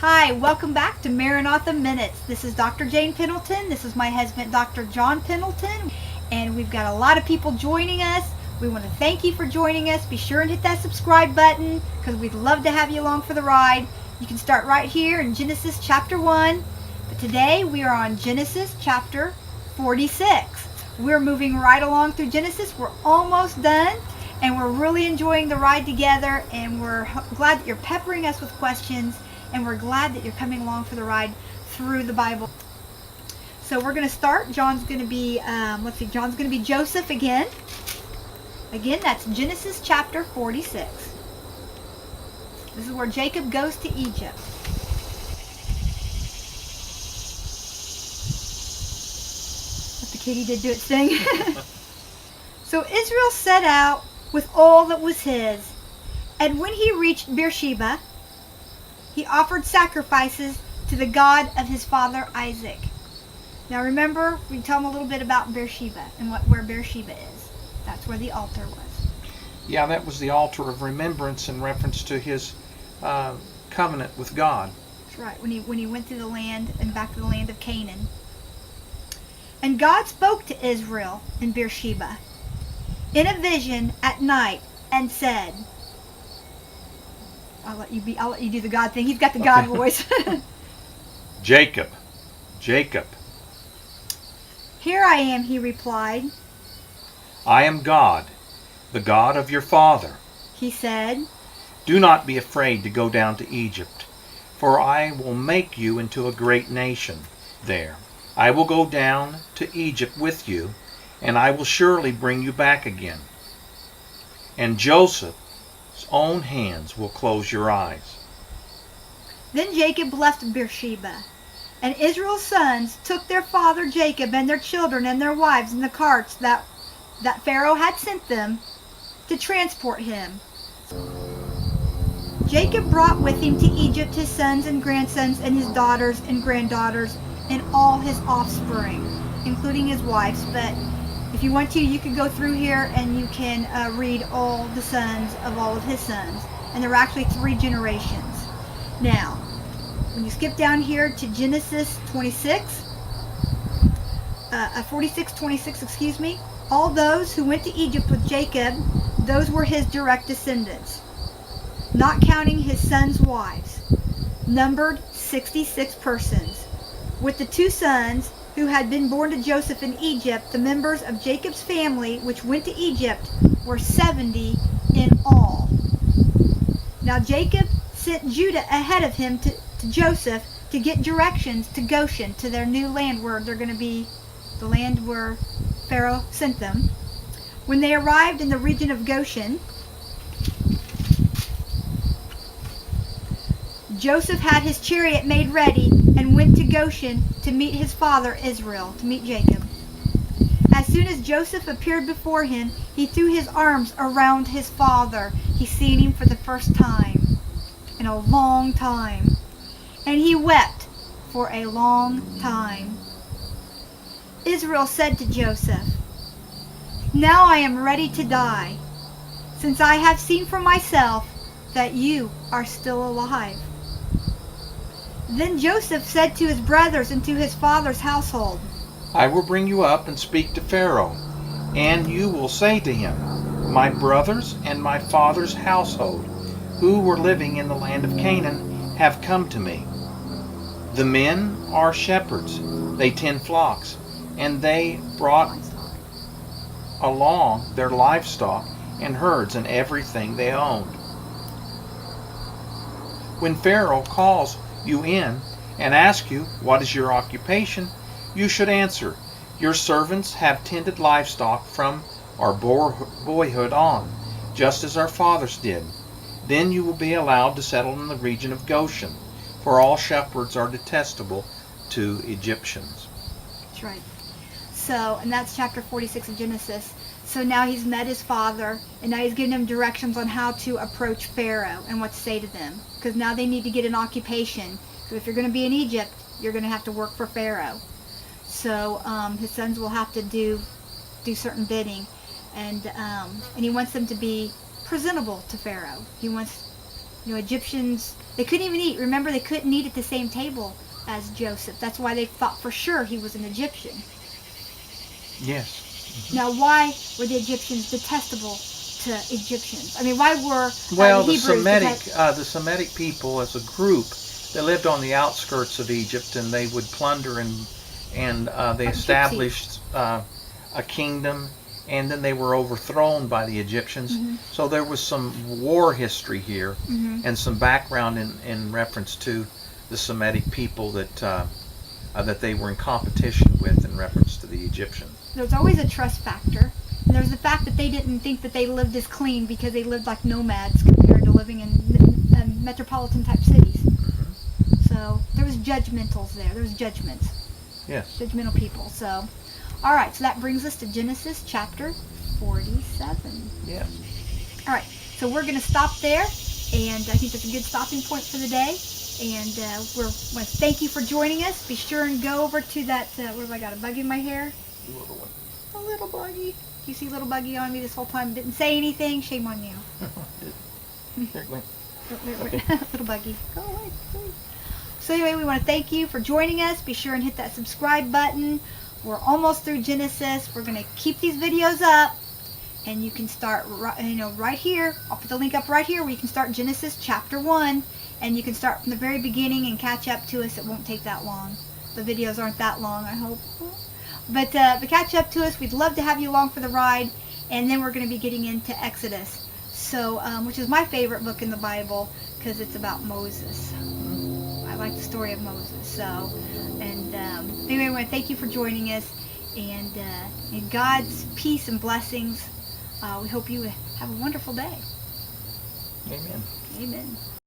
Hi, welcome back to Maranatha Minutes. This is Dr. Jane Pendleton. This is my husband, Dr. John Pendleton. And we've got a lot of people joining us. We want to thank you for joining us. Be sure and hit that subscribe button because we'd love to have you along for the ride. You can start right here in Genesis chapter 1. But today we are on Genesis chapter 46. We're moving right along through Genesis. We're almost done. And we're really enjoying the ride together. And we're glad that you're peppering us with questions. And we're glad that you're coming along for the ride through the Bible. So we're going to start. John's going to be, John's going to be Joseph again. Again, that's Genesis chapter 46. This is where Jacob goes to Egypt. Let the kitty did do its thing. So Israel set out with all that was his. And when he reached Beersheba, he offered sacrifices to the God of his father Isaac. Now remember, we tell him a little bit about Beersheba and where Beersheba is. That's where the altar was. Yeah, that was the altar of remembrance in reference to his covenant with God. That's right, when he went through the land and back to the land of Canaan. And God spoke to Israel in Beersheba in a vision at night and said, I'll let you do the God thing. He's got the God voice. Jacob. Here I am, he replied. I am God, the God of your father. He said, do not be afraid to go down to Egypt, for I will make you into a great nation there. I will go down to Egypt with you, and I will surely bring you back again. And Joseph's own hands will close your eyes. Then Jacob left Beersheba, and Israel's sons took their father Jacob and their children and their wives in the carts that Pharaoh had sent them to transport him. Jacob brought with him to Egypt his sons and grandsons and his daughters and granddaughters and all his offspring, including his wives. But if you want to, you can go through here and you can read all the sons of all of his sons. And there were actually 3 generations. Now, when you skip down here to Genesis 46, all those who went to Egypt with Jacob, those were his direct descendants, not counting his sons' wives, numbered 66 persons. With the 2 sons who had been born to Joseph in Egypt, the members of Jacob's family which went to Egypt were 70 in all. Now Jacob sent Judah ahead of him to Joseph to get directions to Goshen, to their new land where they're going to be, the land where Pharaoh sent them. When they arrived in the region of Goshen, Joseph had his chariot made ready and went to Goshen to meet his father Israel, to meet Jacob. As soon as Joseph appeared before him, he threw his arms around his father. He seen him for the first time in a long time. And he wept for a long time. Israel said to Joseph, now I am ready to die, since I have seen for myself that you are still alive. Then Joseph said to his brothers and to his father's household, I will bring you up and speak to Pharaoh, and you will say to him, my brothers and my father's household, who were living in the land of Canaan, have come to me. The men are shepherds, they tend flocks, and they brought along their livestock and herds and everything they owned. When Pharaoh calls you in and asks you, what is your occupation? You should answer, your servants have tended livestock from our boyhood on, just as our fathers did. Then you will be allowed to settle in the region of Goshen, for all shepherds are detestable to Egyptians. That's right. So, and that's chapter 46 of Genesis. So now he's met his father, and now he's giving him directions on how to approach Pharaoh and what to say to them. Because now they need to get an occupation. So if you're going to be in Egypt, you're going to have to work for Pharaoh. So his sons will have to do certain bidding. And he wants them to be presentable to Pharaoh. He wants Egyptians, they couldn't even eat. Remember, they couldn't eat at the same table as Joseph. That's why they thought for sure he was an Egyptian. Yes. Now, why were the Egyptians detestable to Egyptians? I mean, why were Well, the Hebrews the Semitic people as a group, they lived on the outskirts of Egypt, and they would plunder and they like established a kingdom, and then they were overthrown by the Egyptians. Mm-hmm. So there was some war history here, Mm-hmm. and some background in reference to the Semitic people that they were in competition with in reference to the Egyptians. There's always a trust factor. And there's the fact that they didn't think that they lived as clean because they lived like nomads compared to living in metropolitan type cities. Mm-hmm. So there was judgmentals there. There was judgments. Yes. Judgmental people. So, all right. So that brings us to Genesis chapter 47. Yes. All right. So we're going to stop there, and I think that's a good stopping point for the day. And we want to thank you for joining us. Be sure and go over to that. What have I got? A bug in my hair? Little one. A little buggy. You see little buggy on me this whole time. Didn't say anything. Shame on you. There it went. Okay. Little buggy. Go away. Please. So anyway, we want to thank you for joining us. Be sure and hit that subscribe button. We're almost through Genesis. We're going to keep these videos up. And you can start right here. I'll put the link up right here where you can start Genesis chapter 1. And you can start from the very beginning and catch up to us. It won't take that long. The videos aren't that long, I hope. But catch up to us. We'd love to have you along for the ride. And then we're going to be getting into Exodus, so which is my favorite book in the Bible because it's about Moses. I like the story of Moses. So, and anyway, I want to thank you for joining us. And in God's peace and blessings, we hope you have a wonderful day. Amen. Amen.